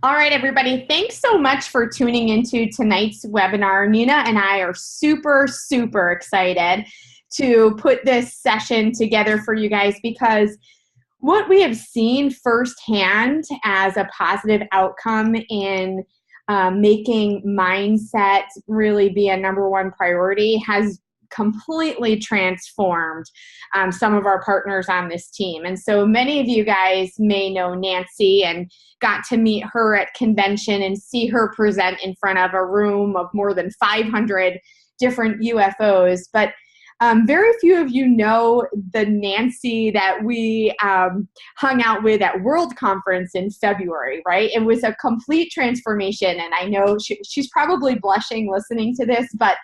All right, everybody. Thanks so much for tuning into tonight's webinar. Nina and I are super excited to put this session together for you guys because what we have seen firsthand as a positive outcome in making mindset really be a number one priority has completely transformed some of our partners on this team. And so many of you guys may know Nancy and got to meet her at convention and see her present in front of a room of more than 500 different UFOs. But very few of you know the Nancy that we hung out with at World Conference in February, right? It was a complete transformation. And I know she's probably blushing listening to this, but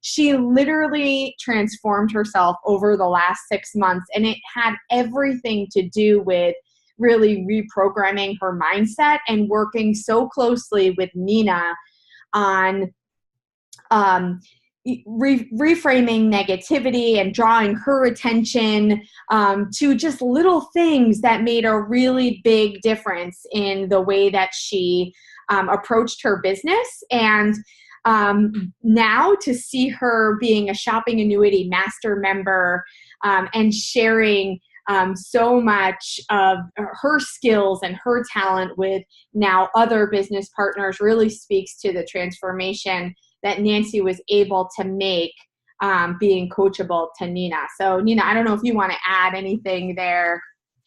she literally transformed herself over the last 6 months. And it had everything to do with really reprogramming her mindset and working so closely with Nina on reframing negativity and drawing her attention to just little things that made a really big difference in the way that she approached her business. And now to see her being a shopping annuity master member and sharing so much of her skills and her talent with now other business partners really speaks to the transformation that Nancy was able to make being coachable to Nina. So Nina, I don't know if you want to add anything there.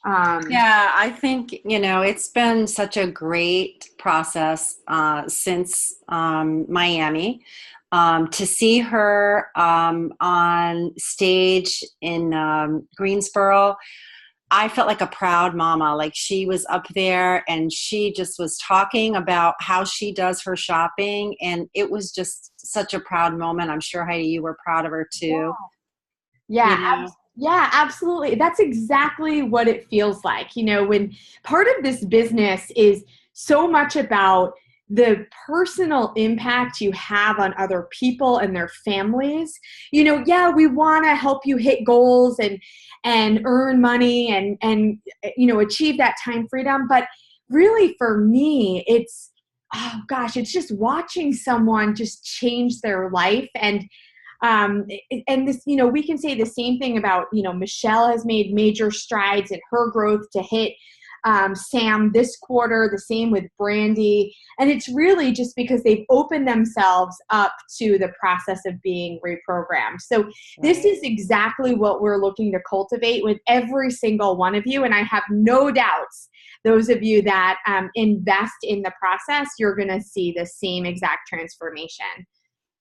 Yeah, I think, it's been such a great process since Miami. To see her on stage in Greensboro, I felt like a proud mama. Like she was up there and she just was talking about how she does her shopping. And it was just such a proud moment. I'm sure, Heidi, you were proud of her too. Yeah, absolutely. That's exactly what it feels like. When part of this business is so much about the personal impact you have on other people and their families. We want to help you hit goals and earn money and achieve that time freedom. But really for me, it's just watching someone just change their life. And this, we can say the same thing about, Michelle has made major strides in her growth to hit Sam this quarter, the same with Brandy. And it's really just because they've opened themselves up to the process of being reprogrammed. So this is exactly what we're looking to cultivate with every single one of you. And I have no doubts, those of you that invest in the process, you're going to see the same exact transformation.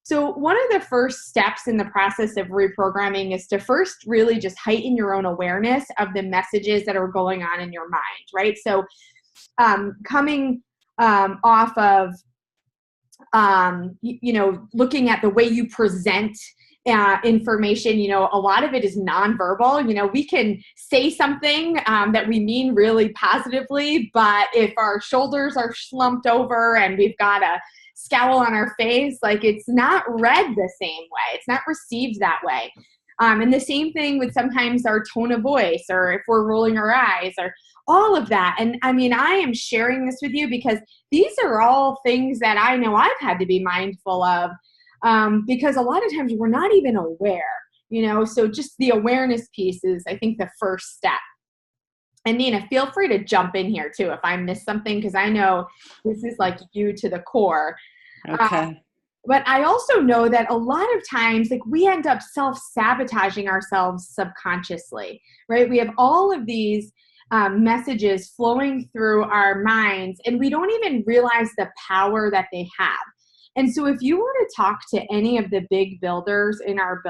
So one of the first steps in the process of reprogramming is to first really just heighten your own awareness of the messages that are going on in your mind, right? So coming off of, looking at the way you present information, a lot of it is nonverbal. We can say something that we mean really positively, but if our shoulders are slumped over and we've got a scowl on our face, like it's not read the same way. It's not received that way. And the same thing with sometimes our tone of voice or if we're rolling our eyes or all of that. And I mean, I am sharing this with you because these are all things that I know I've had to be mindful of because a lot of times we're not even aware, so just the awareness piece is, I think, the first step. And Nina, feel free to jump in here too if I miss something, because I know this is like you to the core. Okay. But I also know that a lot of times, like we end up self-sabotaging ourselves subconsciously, right? We have all of these messages flowing through our minds, and we don't even realize the power that they have. And so if you were to talk to any of the big builders in our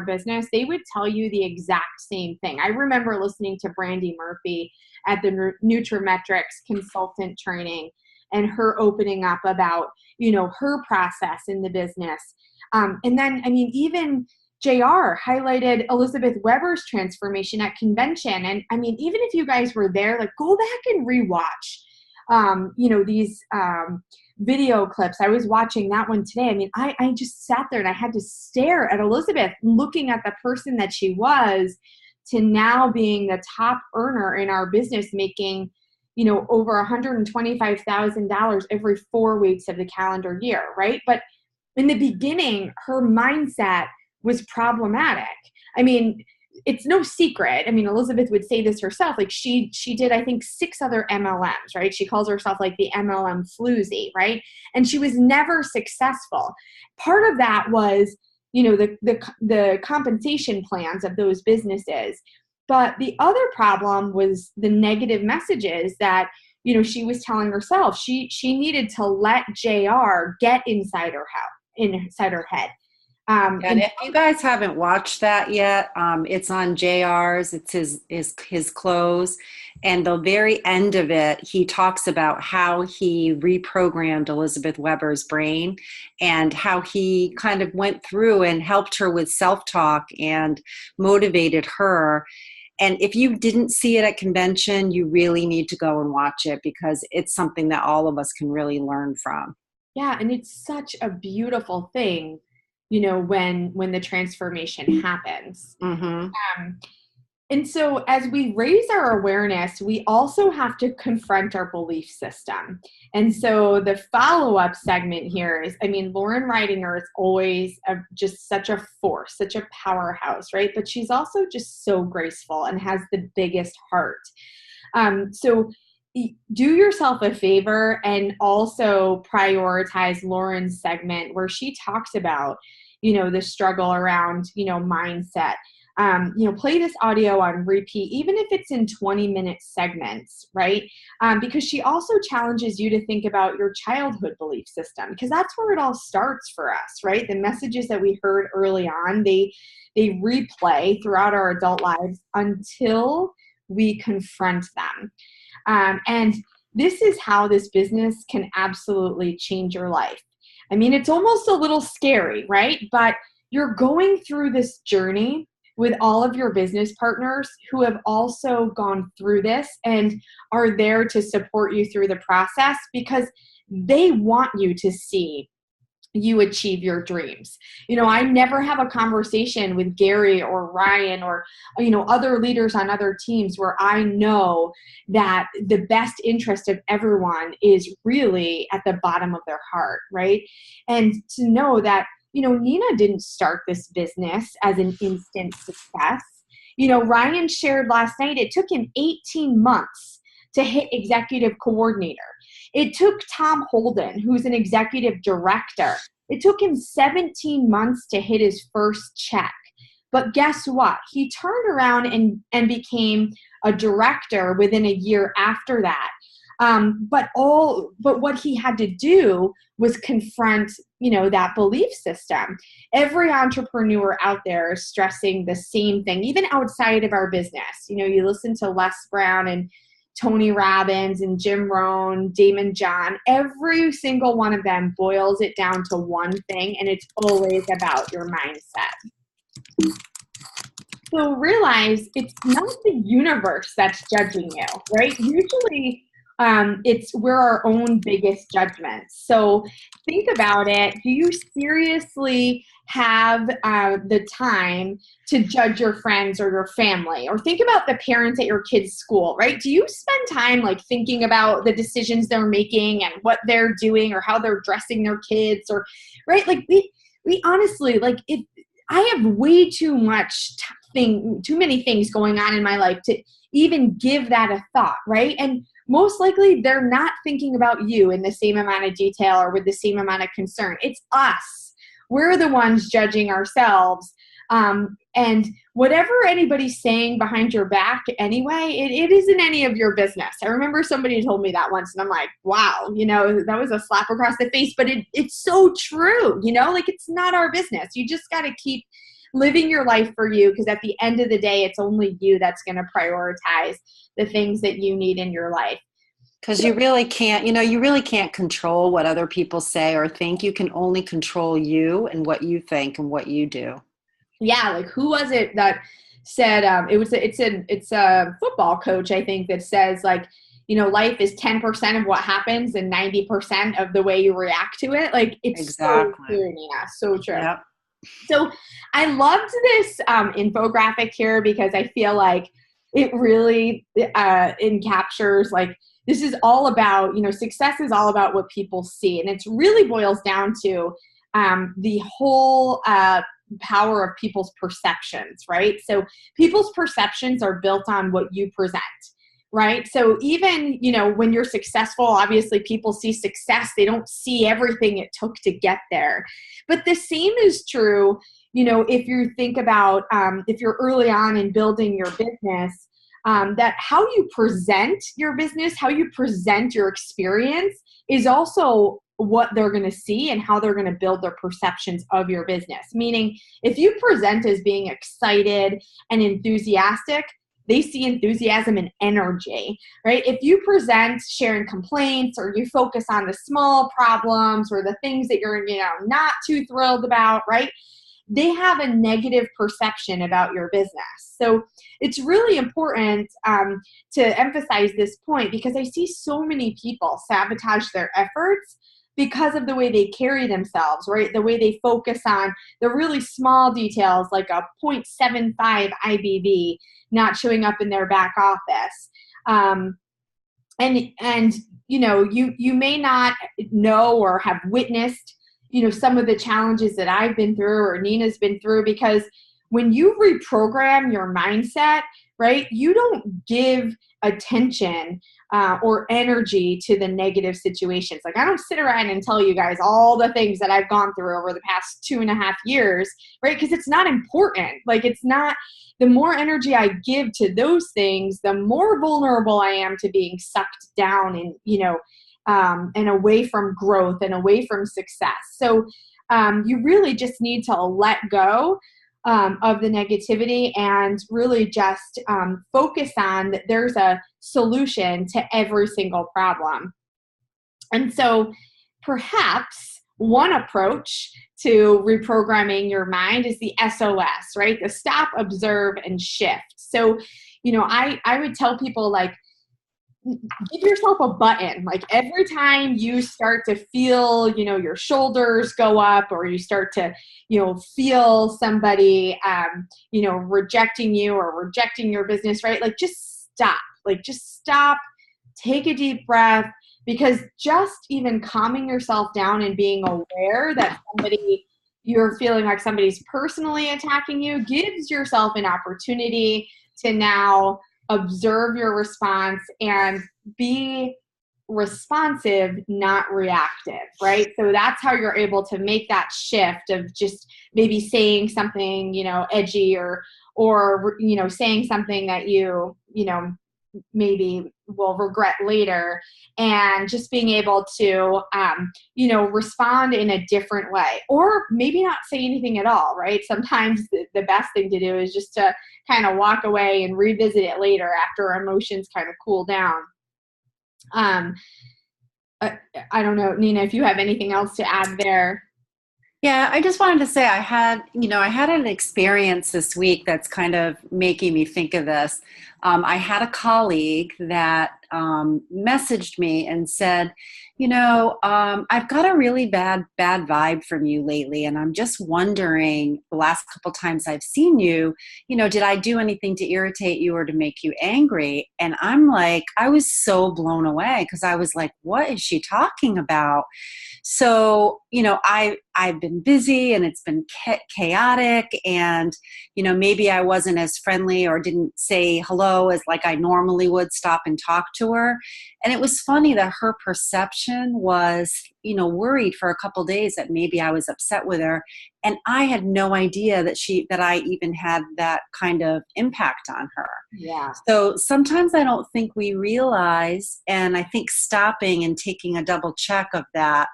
business, they would tell you the exact same thing. I remember listening to Brandy Murphy at the Nutrimetrics consultant training and her opening up about, her process in the business. And then, even JR highlighted Elizabeth Weber's transformation at convention. And even if you guys were there, like go back and rewatch, these video clips. I was watching that one today. I just sat there and I had to stare at Elizabeth, looking at the person that she was to now being the top earner in our business, making, over $125,000 every 4 weeks of the calendar year, right? But in the beginning, her mindset was problematic. I mean, it's no secret. I mean, Elizabeth would say this herself. Like she did, I think, 6 other MLMs, right? She calls herself like the MLM floozy, right? And she was never successful. Part of that was, the compensation plans of those businesses. But the other problem was the negative messages that, she was telling herself. She needed to let JR get inside her head. And if you guys haven't watched that yet, it's on JR's. It's his close, and the very end of it, he talks about how he reprogrammed Elizabeth Weber's brain, and how he kind of went through and helped her with self-talk and motivated her. And if you didn't see it at convention, you really need to go and watch it, because it's something that all of us can really learn from. Yeah, and it's such a beautiful thing, when the transformation happens. Mm-hmm. And so as we raise our awareness, we also have to confront our belief system. And so the follow-up segment here is, Lauren Ridinger is always just such a force, such a powerhouse, right? But she's also just so graceful and has the biggest heart. So do yourself a favor and also prioritize Lauren's segment where she talks about, the struggle around, mindset. Play this audio on repeat, even if it's in 20-minute segments, right? Because she also challenges you to think about your childhood belief system, because that's where it all starts for us, right? The messages that we heard early on, they replay throughout our adult lives until we confront them. And this is how this business can absolutely change your life. It's almost a little scary, right? But you're going through this journey with all of your business partners who have also gone through this and are there to support you through the process, because they want you to see you achieve your dreams. I never have a conversation with Gary or Ryan or, other leaders on other teams where I know that the best interest of everyone is really at the bottom of their heart, right? And to know that, Nina didn't start this business as an instant success. Ryan shared last night, it took him 18 months to hit executive coordinator. It took Tom Holden, who's an executive director, it took him 17 months to hit his first check. But guess what? He turned around and became a director within a year after that. But what he had to do was confront, that belief system. Every entrepreneur out there is stressing the same thing, even outside of our business. You listen to Les Brown and Tony Robbins and Jim Rohn, Damon John, every single one of them boils it down to one thing, and it's always about your mindset. So realize it's not the universe that's judging you, right? Usually we're our own biggest judgments. So think about it. Do you seriously have the time to judge your friends or your family? Or think about the parents at your kids' school, right? Do you spend time thinking about the decisions they're making and what they're doing or how they're dressing their kids, or right? We honestly, I have way too many things going on in my life to even give that a thought, right? And most likely they're not thinking about you in the same amount of detail or with the same amount of concern. It's us. We're the ones judging ourselves. And whatever anybody's saying behind your back anyway, it isn't any of your business. I remember somebody told me that once, and I'm like, wow, that was a slap across the face, but it's so true, it's not our business. You just got to keep living your life for you, because at the end of the day, it's only you that's going to prioritize the things that you need in your life. Because you really can't control what other people say or think. You can only control you and what you think and what you do. Yeah, who was it that said it's a football coach, I think, that says life is 10% of what happens and 90% of the way you react to it. It's exactly. So true, Nina, so true. Yep. So I loved this infographic here, because I feel like it really encaptures this is all about, success is all about what people see. And it really boils down to the whole power of people's perceptions, right? So people's perceptions are built on what you present, right? So even, when you're successful, obviously people see success. They don't see everything it took to get there. But the same is true, if you think about, if you're early on in building your business, that how you present your business, how you present your experience is also what they're going to see and how they're going to build their perceptions of your business. Meaning, if you present as being excited and enthusiastic, they see enthusiasm and energy, right? If you present sharing complaints, or you focus on the small problems or the things that you're, not too thrilled about, right? They have a negative perception about your business. So it's really important to emphasize this point, because I see so many people sabotage their efforts because of the way they carry themselves, right? The way they focus on the really small details, like a 0.75 IBV not showing up in their back office. And you may not know or have witnessed, some of the challenges that I've been through or Nina's been through, because when you reprogram your mindset, right, you don't give attention or energy to the negative situations. Like, I don't sit around and tell you guys all the things that I've gone through over the past 2.5 years, right? Because it's not important. Like, it's not, the more energy I give to those things, the more vulnerable I am to being sucked down and, and away from growth and away from success. So you really just need to let go of the negativity and really just focus on that there's a solution to every single problem. And so perhaps one approach to reprogramming your mind is the SOS, right? The stop, observe, and shift. So, I would tell people, like, give yourself a button. Like, every time you start to feel, your shoulders go up, or you start to, feel somebody, rejecting you or rejecting your business, right? Like, just stop, take a deep breath, because just even calming yourself down and being aware that you're feeling like somebody's personally attacking you gives yourself an opportunity to now observe your response and be responsive, not reactive, right? So that's how you're able to make that shift of just maybe saying something, edgy, or saying something that you maybe will regret later, and just being able to, respond in a different way, or maybe not say anything at all, right? Sometimes the best thing to do is just to kind of walk away and revisit it later after emotions kind of cool down. I don't know, Nina, if you have anything else to add there. Yeah, I just wanted to say I had an experience this week that's kind of making me think of this. I had a colleague that messaged me and said, I've got a really bad vibe from you lately, and I'm just wondering, the last couple times I've seen you, did I do anything to irritate you or to make you angry? And I'm like, I was so blown away, because I was like, what is she talking about? So, I've been busy, and it's been chaotic, and, maybe I wasn't as friendly or didn't say hello as like I normally would, stop and talk to her. And it was funny that her perception was, worried for a couple days that maybe I was upset with her. And I had no idea that I even had that kind of impact on her. Yeah. So sometimes I don't think we realize, and I think stopping and taking a double check of that,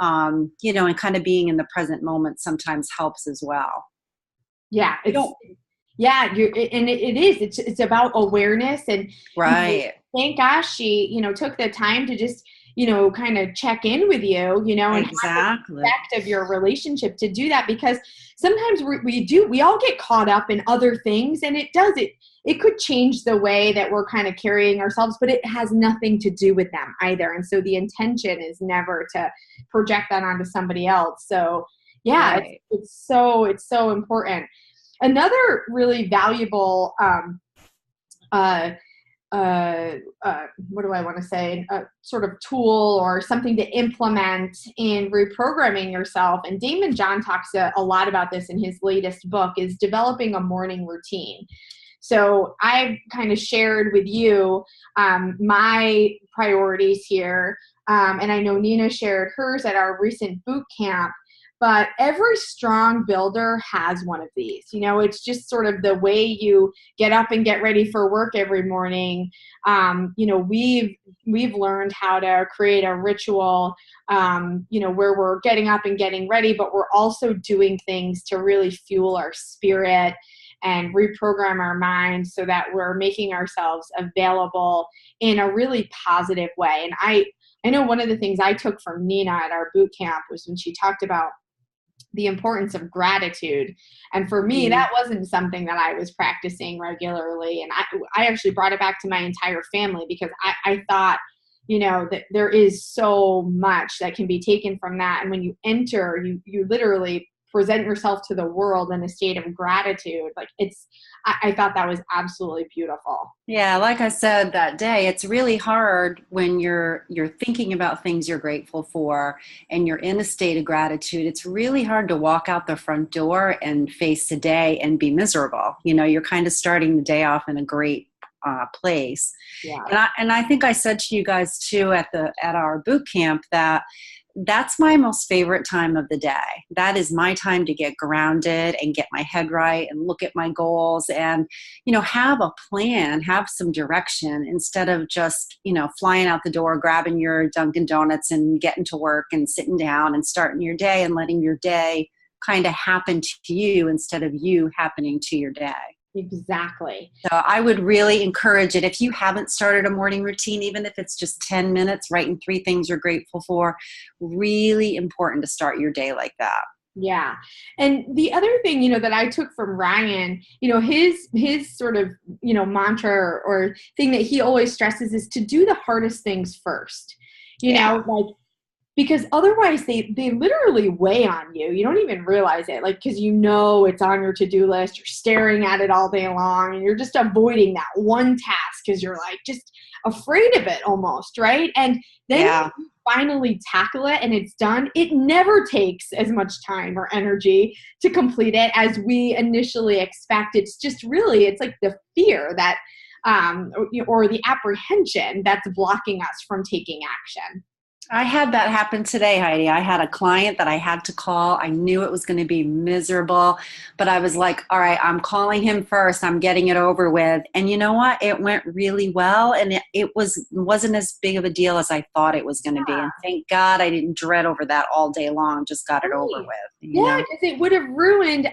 and kind of being in the present moment sometimes helps as well. Yeah. It is. It's about awareness, and right. Thank gosh she, took the time to just, kind of check in with you, and have the respect of your relationship to do that, because sometimes we all get caught up in other things, and it could change the way that we're kind of carrying ourselves, but it has nothing to do with them either. And so the intention is never to project that onto somebody else. So yeah, right. It's so important. Another really valuable what do I want to say, a sort of tool or something to implement in reprogramming yourself. And Damon John talks a lot about this in his latest book, is developing a morning routine. So I've kind of shared with you my priorities here. And I know Nina shared hers at our recent boot camp. But every strong builder has one of these. You know, it's just sort of the way you get up and get ready for work every morning. You know, we've learned how to create a ritual, you know, where we're getting up and getting ready, but we're also doing things to really fuel our spirit and reprogram our mind so that we're making ourselves available in a really positive way. And I know one of the things I took from Nina at our boot camp was when she talked about the importance of gratitude. And for me, that wasn't something that I was practicing regularly. And I actually brought it back to my entire family because I thought, you know, that there is so much that can be taken from that. And when you enter, you literally present yourself to the world in a state of gratitude. Like I thought that was absolutely beautiful. Yeah, like I said that day, it's really hard when you're thinking about things you're grateful for and you're in a state of gratitude. It's really hard to walk out the front door and face the day and be miserable. You know, you're kind of starting the day off in a great place. Yeah. And I think I said to you guys too at our boot camp that that's my most favorite time of the day. That is my time to get grounded and get my head right and look at my goals and, you know, have a plan, have some direction instead of just, you know, flying out the door, grabbing your Dunkin' Donuts and getting to work and sitting down and starting your day and letting your day kind of happen to you instead of you happening to your day. Exactly. So I would really encourage it. If you haven't started a morning routine, even if it's just 10 minutes, writing 3 things you're grateful for, really important to start your day like that. Yeah. And the other thing, you know, that I took from Ryan, you know, his sort of, you know, mantra or thing that he always stresses is to do the hardest things first, you know, like, because otherwise they literally weigh on you. You don't even realize it, like, because you know it's on your to-do list. You're staring at it all day long, and you're just avoiding that one task because you're like just afraid of it almost, right? And then when you finally tackle it and it's done, it never takes as much time or energy to complete it as we initially expect. It's just really, it's like the fear that, or the apprehension that's blocking us from taking action. I had that happen today, Heidi. I had a client that I had to call. I knew it was going to be miserable, but I was like, all right, I'm calling him first. I'm getting it over with. And you know what? It went really well. And it wasn't as big of a deal as I thought it was going to be. And thank God I didn't dread over that all day long. Just got it over with. Yeah, because it would have ruined,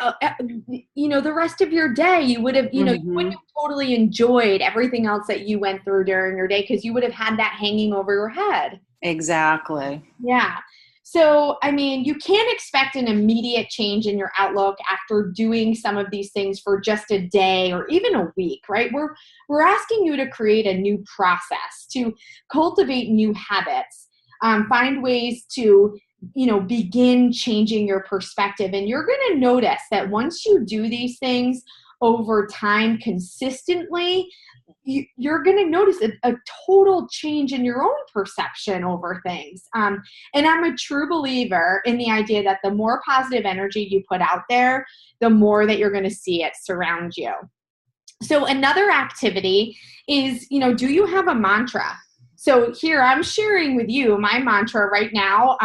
you know, the rest of your day. You would have, you know, you wouldn't have totally enjoyed everything else that you went through during your day because you would have had that hanging over your head. Exactly. Yeah. So, I mean, you can't expect an immediate change in your outlook after doing some of these things for just a day or even a week, right? We're asking you to create a new process, to cultivate new habits, find ways to, you know, begin changing your perspective. And you're going to notice that once you do these things over time consistently, you're going to notice a total change in your own perception over things. And I'm a true believer in the idea that the more positive energy you put out there, the more that you're going to see it surround you. So another activity is, you know, do you have a mantra? So here I'm sharing with you my mantra right now.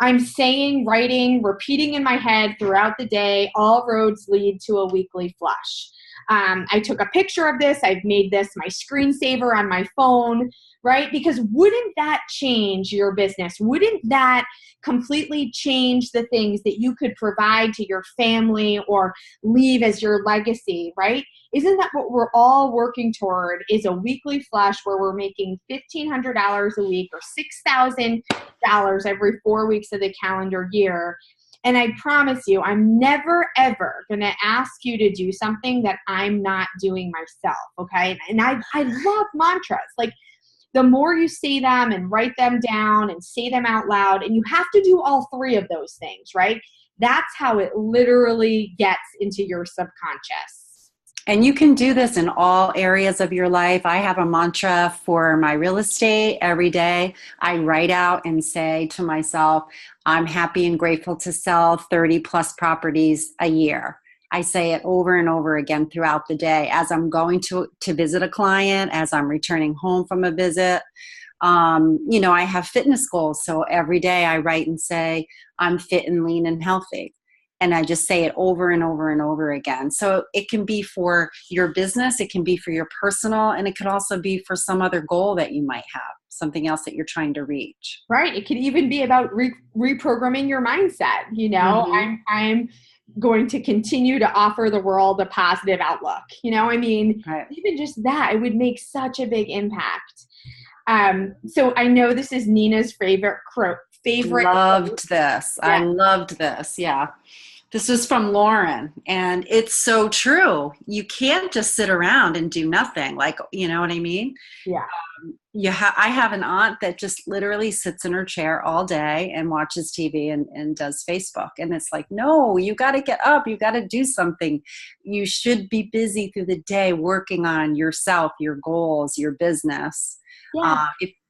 I'm saying, writing, repeating in my head throughout the day, all roads lead to a weekly flush. I took a picture of this. I've made this my screensaver on my phone, right? Because wouldn't that change your business? Wouldn't that completely change the things that you could provide to your family or leave as your legacy, right? Isn't that what we're all working toward, is a weekly flush where we're making $1,500 a week or $6,000 every 4 weeks of the calendar year? And I promise you, I'm never, ever going to ask you to do something that I'm not doing myself, okay? And I love mantras. Like, the more you say them and write them down and say them out loud, and you have to do all 3 of those things, right? That's how it literally gets into your subconscious. And you can do this in all areas of your life. I have a mantra for my real estate every day. I write out and say to myself, I'm happy and grateful to sell 30 plus properties a year. I say it over and over again throughout the day as I'm going to visit a client, as I'm returning home from a visit. I have fitness goals. So every day I write and say, I'm fit and lean and healthy. And I just say it over and over and over again. So it can be for your business, it can be for your personal, and it could also be for some other goal that you might have, something else that you're trying to reach. Right. It could even be about reprogramming your mindset. Mm-hmm. I'm going to continue to offer the world a positive outlook. Right. Even just that, it would make such a big impact. So I know this is Nina's favorite quote. Loved this. I Yeah. loved this. Yeah. This was from Lauren, and it's so true. You can't just sit around and do nothing. Like, you know what I mean? Yeah. I have an aunt that just literally sits in her chair all day and watches TV and does Facebook. And it's like, no, you got to get up. You got to do something. You should be busy through the day working on yourself, your goals, your business.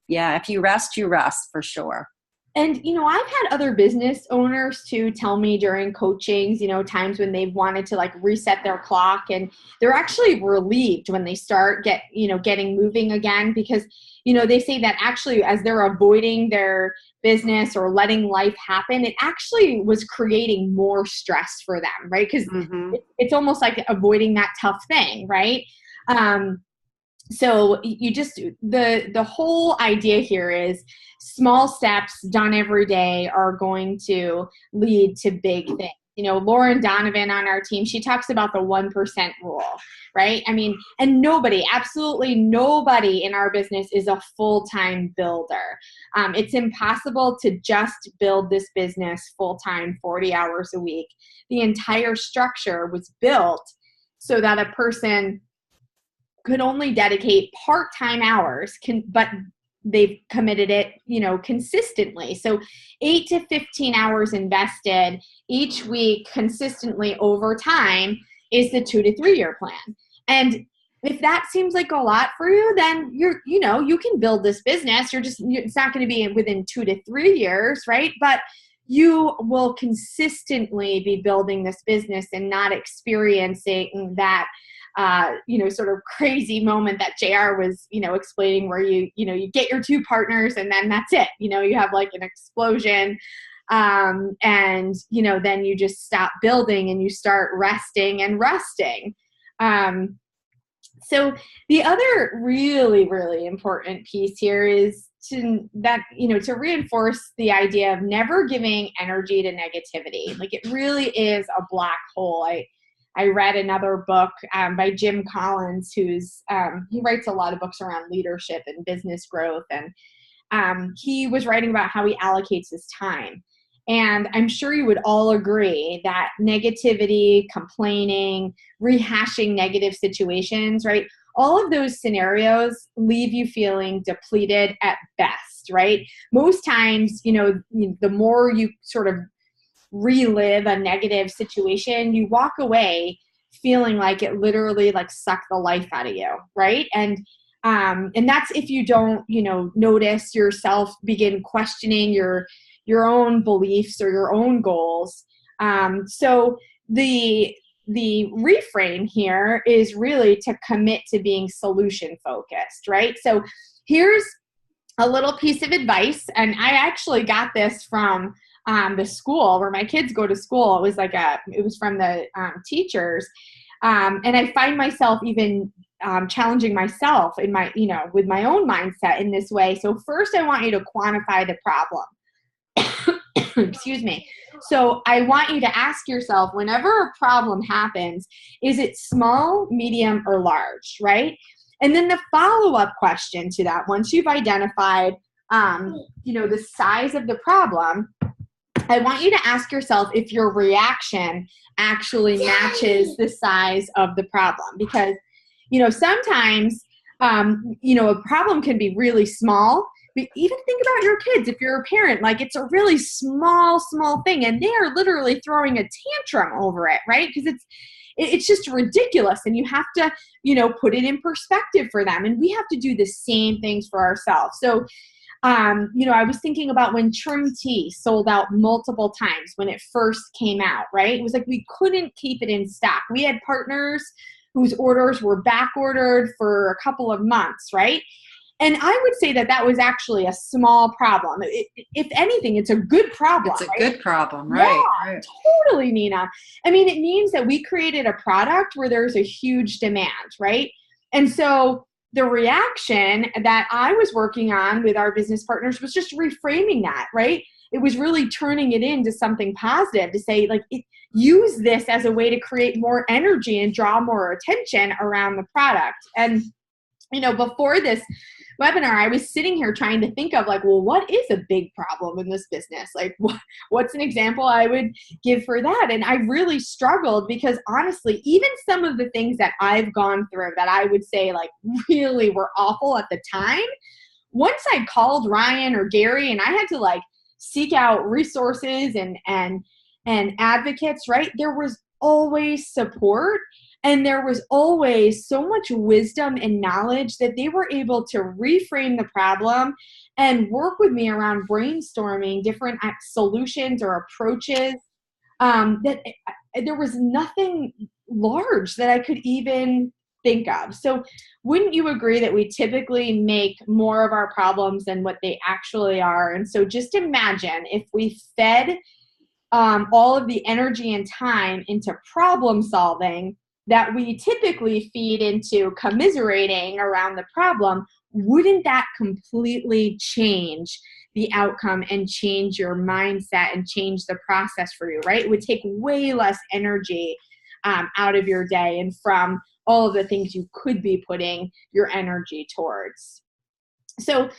Yeah. If you rest for sure. And, I've had other business owners too tell me during coachings, times when they've wanted to like reset their clock, and they're actually relieved when they start getting moving again, because, they say that actually as they're avoiding their business or letting life happen, it actually was creating more stress for them, right? Because Mm-hmm. it's almost like avoiding that tough thing, right? So you just, the whole idea here is small steps done every day are going to lead to big things. Lauren Donovan on our team, she talks about the 1% rule, right? I mean, and absolutely nobody in our business is a full-time builder. It's impossible to just build this business full-time, 40 hours a week. The entire structure was built so that a person could only dedicate part-time hours, but they've committed it, consistently. So 8 to 15 hours invested each week consistently over time is the 2 to 3 year plan. And if that seems like a lot for you, then you can build this business. It's not going to be within 2 to 3 years, right? But you will consistently be building this business and not experiencing that sort of crazy moment that JR was, explaining, where you get your two partners and then that's it. You have like an explosion. And, then you just stop building and you start resting and rusting. So the other really, really important piece here is to reinforce the idea of never giving energy to negativity. Like, it really is a black hole. I read another book by Jim Collins, who's he writes a lot of books around leadership and business growth, and he was writing about how he allocates his time. And I'm sure you would all agree that negativity, complaining, rehashing negative situations, right? All of those scenarios leave you feeling depleted at best, right? Most times, the more you sort of relive a negative situation, you walk away feeling like it literally like sucked the life out of you, right? And that's if you don't, notice yourself begin questioning your own beliefs or your own goals. So the reframe here is really to commit to being solution focused, right? So here's a little piece of advice, and I actually got this from the school where my kids go to school. It was from the teachers. And I find myself even challenging myself in my, with my own mindset in this way. So first I want you to quantify the problem. Excuse me. So I want you to ask yourself, whenever a problem happens, is it small, medium, or large, right? And then the follow-up question to that, once you've identified, the size of the problem, I want you to ask yourself if your reaction actually matches the size of the problem. Because, sometimes, a problem can be really small. But even think about your kids. If you're a parent, like, it's a really small thing, and they are literally throwing a tantrum over it, right? Because it's just ridiculous. And you have to, put it in perspective for them. And we have to do the same things for ourselves. So, I was thinking about when Trim Tea sold out multiple times when it first came out, right? It was like we couldn't keep it in stock. We had partners whose orders were back ordered for a couple of months, right? And I would say that that was actually a small problem. If anything, it's a good problem. It's a good problem, right? Yeah, right. Totally, Nina. I mean, it means that we created a product where there's a huge demand, right? And so the reaction that I was working on with our business partners was just reframing that, right? It was really turning it into something positive to say, like, use this as a way to create more energy and draw more attention around the product. And, before this webinar, I was sitting here trying to think of like, well, what is a big problem in this business? Like, what's an example I would give for that? And I really struggled because honestly, even some of the things that I've gone through that I would say like really were awful at the time, once I called Ryan or Gary and I had to like seek out resources and advocates, right? There was always support. And there was always so much wisdom and knowledge that they were able to reframe the problem and work with me around brainstorming different solutions or approaches. That there was nothing large that I could even think of. So wouldn't you agree that we typically make more of our problems than what they actually are? And so just imagine if we fed all of the energy and time into problem solving that we typically feed into commiserating around the problem, wouldn't that completely change the outcome and change your mindset and change the process for you, right? It would take way less energy out of your day and from all of the things you could be putting your energy towards. So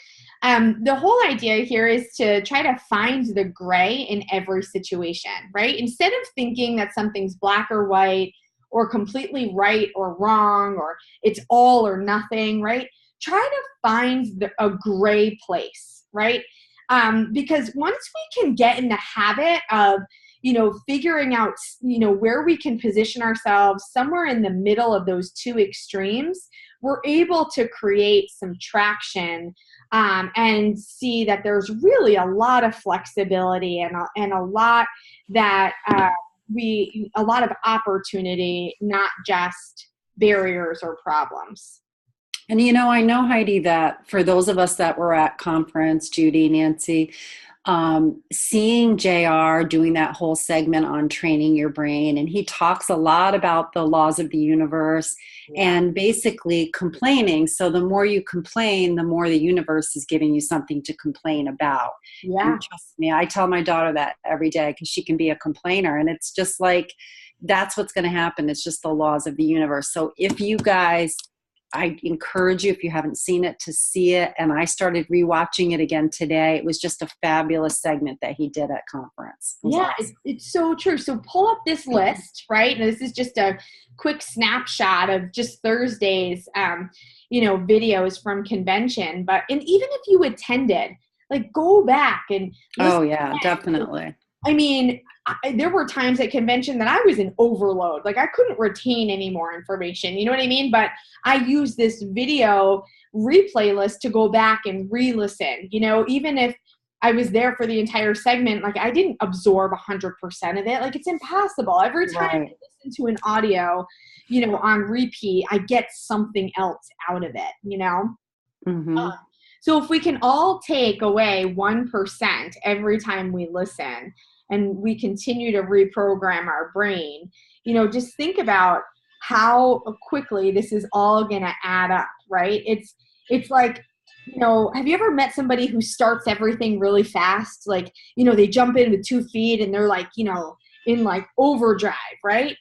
the whole idea here is to try to find the gray in every situation, right? Instead of thinking that something's black or white, or completely right or wrong, or it's all or nothing, right? Try to find a gray place, right? Because once we can get in the habit of, figuring out, where we can position ourselves somewhere in the middle of those two extremes, we're able to create some traction and see that there's really a lot of flexibility and a lot that a lot of opportunity, not just barriers or problems. And I know, Heidi, that for those of us that were at conference, Judy, Nancy, seeing JR doing that whole segment on training your brain, and he talks a lot about the laws of the universe and basically complaining. So the more you complain, the more the universe is giving you something to complain about. Yeah. And trust me, I tell my daughter that every day because she can be a complainer, and it's just like, that's what's going to happen. It's just the laws of the universe. So if you guys, I encourage you, if you haven't seen it, to see it. And I started rewatching it again today. It was just a fabulous segment that he did at conference. Yeah, awesome. It's so true. So pull up this list, right? And this is just a quick snapshot of just Thursday's, videos from convention. And even if you attended, like go back and listen. Oh yeah, definitely. I mean, there were times at convention that I was in overload. Like I couldn't retain any more information. You know what I mean? But I use this video replay list to go back and re-listen. Even if I was there for the entire segment, like I didn't absorb 100% of it. Like it's impossible. Every time I listen to an audio, on repeat, I get something else out of it, Mm-hmm. So if we can all take away 1% every time we listen and we continue to reprogram our brain, just think about how quickly this is all going to add up, right? It's like, have you ever met somebody who starts everything really fast? Like, they jump in with 2 feet and they're like, in like overdrive, right?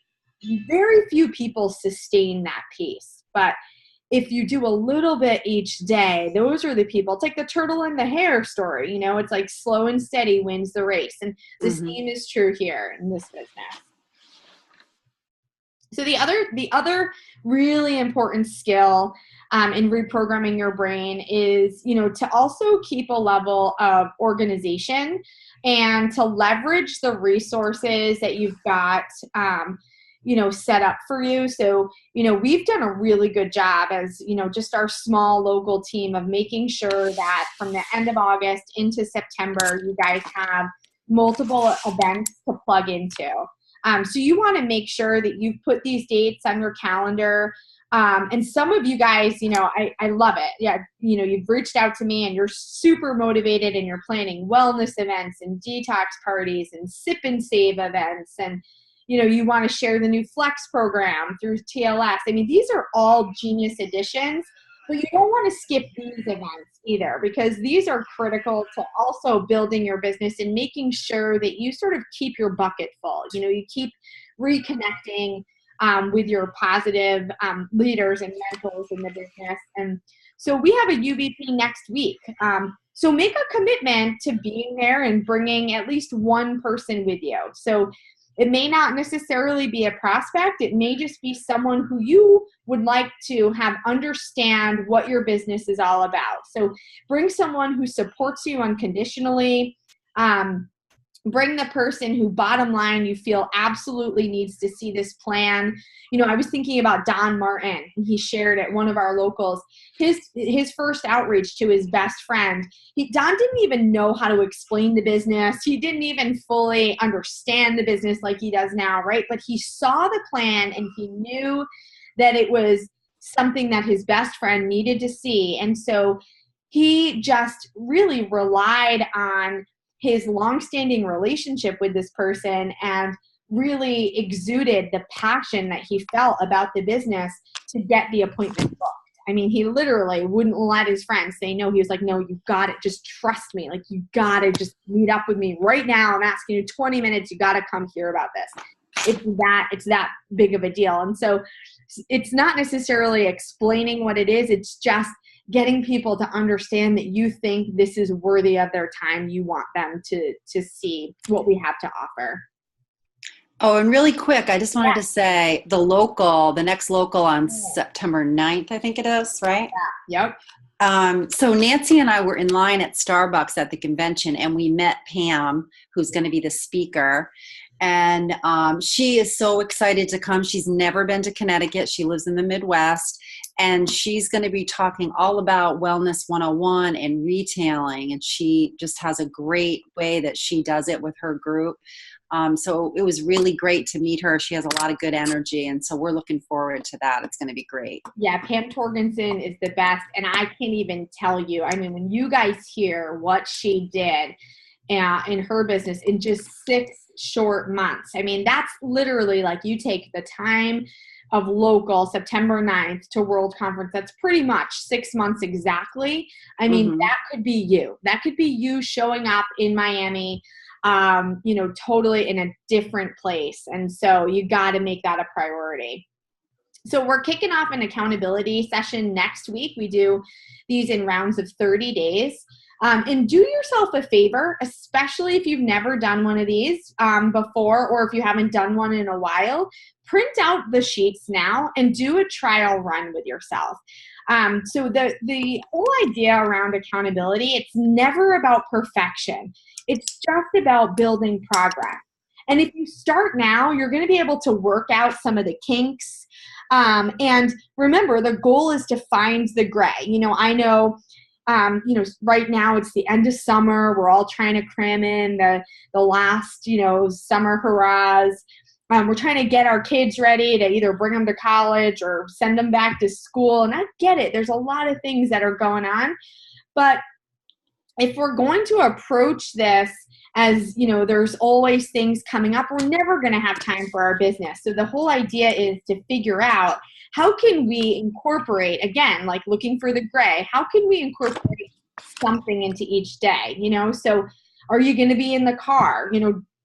Very few people sustain that pace, but if you do a little bit each day, those are the people. It's like the turtle and the hare story. It's like slow and steady wins the race. And the same is true here in this business. So the other really important skill in reprogramming your brain is, to also keep a level of organization and to leverage the resources that you've got, set up for you. So, we've done a really good job as, just our small local team of making sure that from the end of August into September, you guys have multiple events to plug into. So you want to make sure that you put these dates on your calendar. And some of you guys, I love it. Yeah. You've reached out to me and you're super motivated and you're planning wellness events and detox parties and sip and save events. And, you want to share the new Flex program through TLS. I mean, these are all genius additions, but you don't want to skip these events either, because these are critical to also building your business and making sure that you sort of keep your bucket full. You keep reconnecting with your positive leaders and mentors in the business. And so we have a UBP next week. So make a commitment to being there and bringing at least one person with you. So it may not necessarily be a prospect. It may just be someone who you would like to have understand what your business is all about. So bring someone who supports you unconditionally. Bring the person who, bottom line, you feel absolutely needs to see this plan. I was thinking about Don Martin. He shared at one of our locals, his first outreach to his best friend. Don didn't even know how to explain the business. He didn't even fully understand the business like he does now, right? But he saw the plan and he knew that it was something that his best friend needed to see. And so he just really relied on his longstanding relationship with this person and really exuded the passion that he felt about the business to get the appointment booked. I mean, he literally wouldn't let his friends say no. He was like, no, you got it. Just trust me. Like, you got to just meet up with me right now. I'm asking you 20 minutes. You got to come hear about this. It's that big of a deal. And so it's not necessarily explaining what it is. It's just getting people to understand that you think this is worthy of their time. You want them to see what we have to offer. Oh, and really quick, I just wanted to say the next local on September 9th, I think it is, right? Yeah. Yep. So Nancy and I were in line at Starbucks at the convention, and we met Pam, who's going to be the speaker. And she is so excited to come. She's never been to Connecticut. She lives in the Midwest. And she's going to be talking all about Wellness 101 and retailing. And she just has a great way that she does it with her group. So it was really great to meet her. She has a lot of good energy. And so we're looking forward to that. It's going to be great. Yeah, Pam Torgensen is the best. And I can't even tell you. I mean, when you guys hear what she did in her business in just 6 short months, I mean, that's literally like you take the time of local September 9th to World Conference. That's pretty much 6 months exactly. I mean, that could be you. That could be you showing up in Miami, totally in a different place. And so you got to make that a priority. So we're kicking off an accountability session next week. We do these in rounds of 30 days. And do yourself a favor, especially if you've never done one of these before, or if you haven't done one in a while. Print out the sheets now and do a trial run with yourself. So the whole idea around accountability, it's never about perfection. It's just about building progress. And if you start now, you're going to be able to work out some of the kinks. And remember, the goal is to find the gray. I know right now it's the end of summer. We're all trying to cram in the last, summer hurrahs. We're trying to get our kids ready to either bring them to college or send them back to school. And I get it. There's a lot of things that are going on. But if we're going to approach this as, there's always things coming up, we're never going to have time for our business. So the whole idea is to figure out, how can we incorporate, again, like looking for the gray, how can we incorporate something into each day? So are you going to be in the car,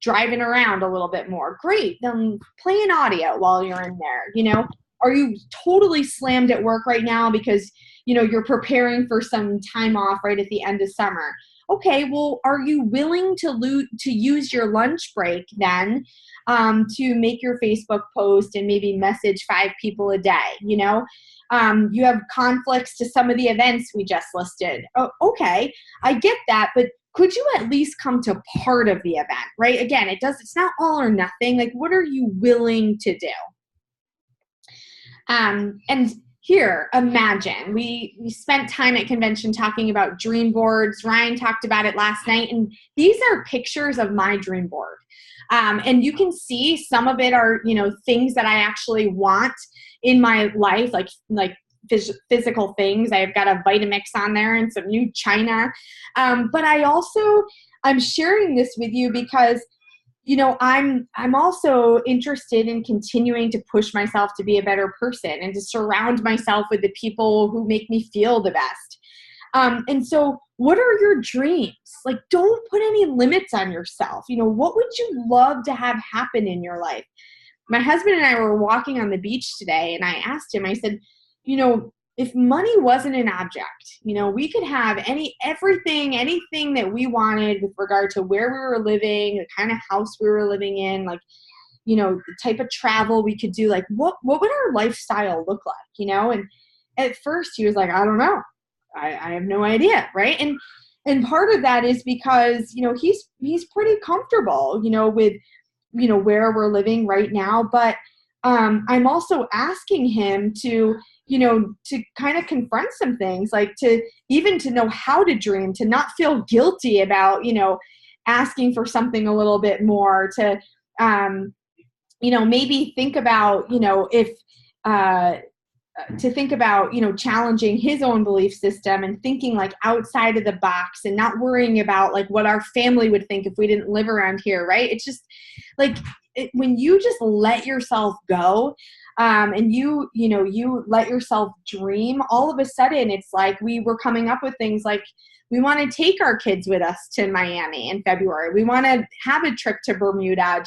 driving around a little bit more? Great. Then play an audio while you're in there. Are you totally slammed at work right now because, you're preparing for some time off right at the end of summer? Okay, well, are you willing to use your lunch break then to make your Facebook post and maybe message 5 people a day? You have conflicts to some of the events we just listed. Oh, okay, I get that, but could you at least come to part of the event, right? Again, it's not all or nothing. Like, what are you willing to do? And here, imagine we spent time at convention talking about dream boards. Ryan talked about it last night, and these are pictures of my dream board. And you can see some of it are, things that I actually want in my life, like physical things. I've got a Vitamix on there and some new china. But I'm sharing this with you because I'm also interested in continuing to push myself to be a better person and to surround myself with the people who make me feel the best. And so what are your dreams? Like, don't put any limits on yourself. What would you love to have happen in your life? My husband and I were walking on the beach today, and I asked him, I said, if money wasn't an object, we could have anything that we wanted with regard to where we were living, the kind of house we were living in, the type of travel we could do, like what would our lifestyle look like, And at first he was like, I don't know. I have no idea. Right. And part of that is because, he's pretty comfortable, with, where we're living right now. But I'm also asking him to kind of confront some things, like to know how to dream, to not feel guilty about, asking for something a little bit more, to, maybe think about, to think about, challenging his own belief system and thinking like outside of the box and not worrying about like what our family would think if we didn't live around here. Right. It's just like when you just let yourself go, and you let yourself dream, all of a sudden it's like we were coming up with things like we want to take our kids with us to Miami in February. We want to have a trip to Bermuda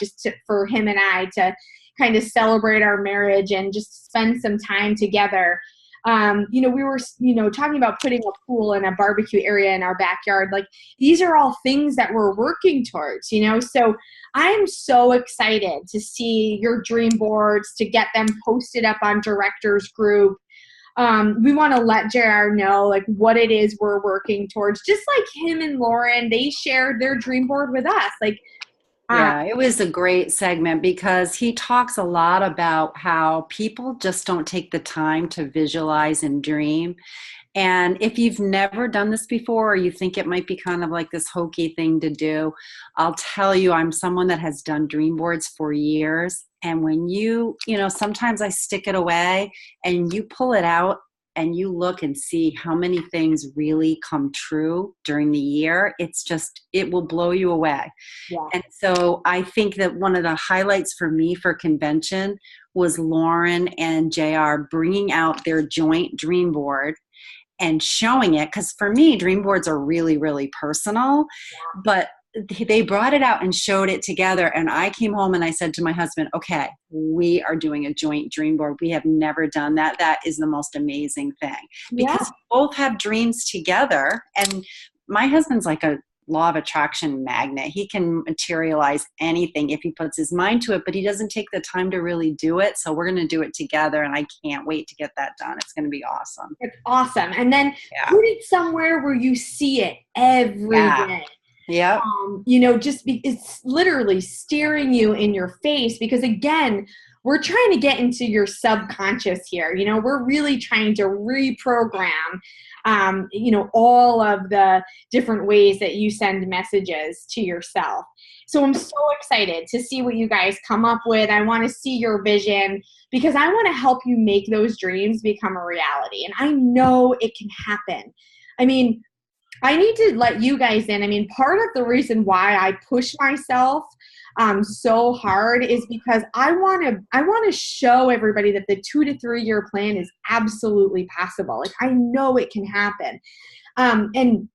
for him and I to kind of celebrate our marriage and just spend some time together. We were, talking about putting a pool and a barbecue area in our backyard. Like, these are all things that we're working towards, so I'm so excited to see your dream boards, to get them posted up on Directors Group. We want to let JR know like what it is we're working towards, just like him and Lauren, they shared their dream board with us. Like, yeah, it was a great segment because he talks a lot about how people just don't take the time to visualize and dream. And if you've never done this before, or you think it might be kind of like this hokey thing to do, I'll tell you, I'm someone that has done dream boards for years. And when sometimes I stick it away and you pull it out and you look and see how many things really come true during the year, it will blow you away. Yeah. And so I think that one of the highlights for me for convention was Lauren and JR bringing out their joint dream board and showing it. Because for me, dream boards are really, really personal, but they brought it out and showed it together. And I came home and I said to my husband, okay, we are doing a joint dream board. We have never done that. That is the most amazing thing because we both have dreams together. And my husband's like a law of attraction magnet. He can materialize anything if he puts his mind to it, but he doesn't take the time to really do it. So we're going to do it together. And I can't wait to get that done. It's going to be awesome. It's awesome. And then put it somewhere where you see it every day. Yeah. It's literally staring you in your face because, again, we're trying to get into your subconscious here. We're really trying to reprogram, all of the different ways that you send messages to yourself. So I'm so excited to see what you guys come up with. I want to see your vision because I want to help you make those dreams become a reality. And I know it can happen. I mean, I need to let you guys in. I mean, part of the reason why I push myself so hard is because I want to show everybody that the 2 to 3 year plan is absolutely possible. Like, I know it can happen. And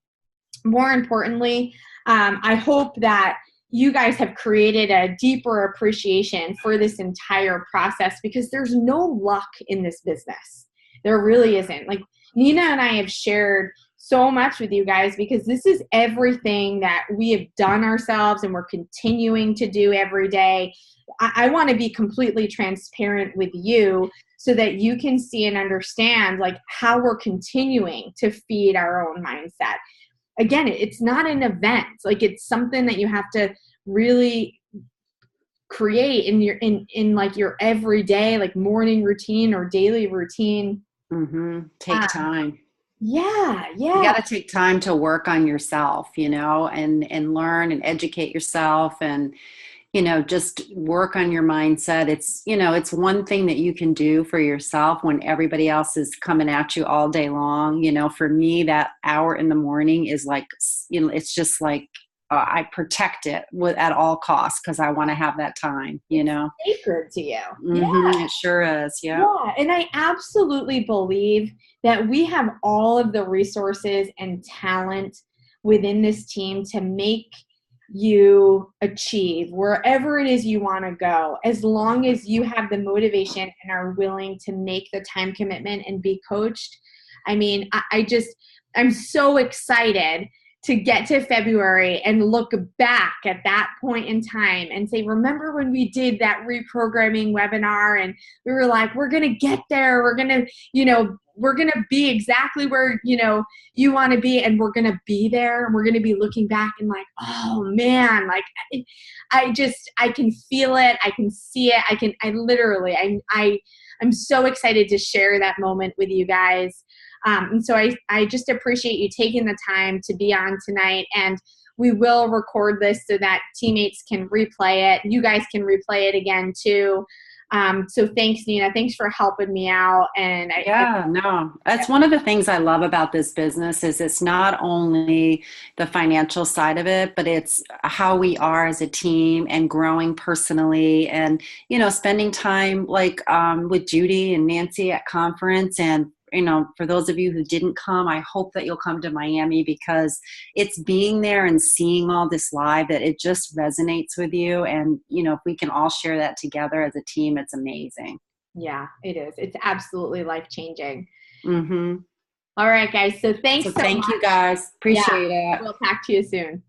more importantly, I hope that you guys have created a deeper appreciation for this entire process because there's no luck in this business. There really isn't. Like, Nina and I have shared so much with you guys because this is everything that we have done ourselves and we're continuing to do every day. I want to be completely transparent with you so that you can see and understand like how we're continuing to feed our own mindset. again, it's not an event. Like, it's something that you have to really create in your, in like your everyday, like morning routine or daily routine. Take time. Yeah. You got to take time to work on yourself, and learn and educate yourself, and just work on your mindset. It's one thing that you can do for yourself when everybody else is coming at you all day long. For me, that hour in the morning is like, it's just like, I protect it at all costs because I want to have that time, It's sacred to you. It sure is. Yeah. And I absolutely believe that we have all of the resources and talent within this team to make you achieve wherever it is you want to go, as long as you have the motivation and are willing to make the time commitment and be coached. I mean, I'm so excited to get to February and look back at that point in time and say, remember when we did that reprogramming webinar and we were like, we're going to get there. We're going to, we're going to be exactly where, you want to be, and we're going to be there, and we're going to be looking back and like, oh man, like I can feel it. I can see it. I'm so excited to share that moment with you guys. And so I just appreciate you taking the time to be on tonight, and we will record this so that teammates can replay it. You guys can replay it again too. So thanks, Nina. Thanks for helping me out. And that's one of the things I love about this business is it's not only the financial side of it, but it's how we are as a team and growing personally, and, spending time like with Judy and Nancy at Confront. And for those of you who didn't come, I hope that you'll come to Miami, because it's being there and seeing all this live that it just resonates with you. And, if we can all share that together as a team, it's amazing. Yeah, it is. It's absolutely life-changing. Mm-hmm. All right, guys. So thanks so thank much. You guys. Appreciate it. We'll talk to you soon.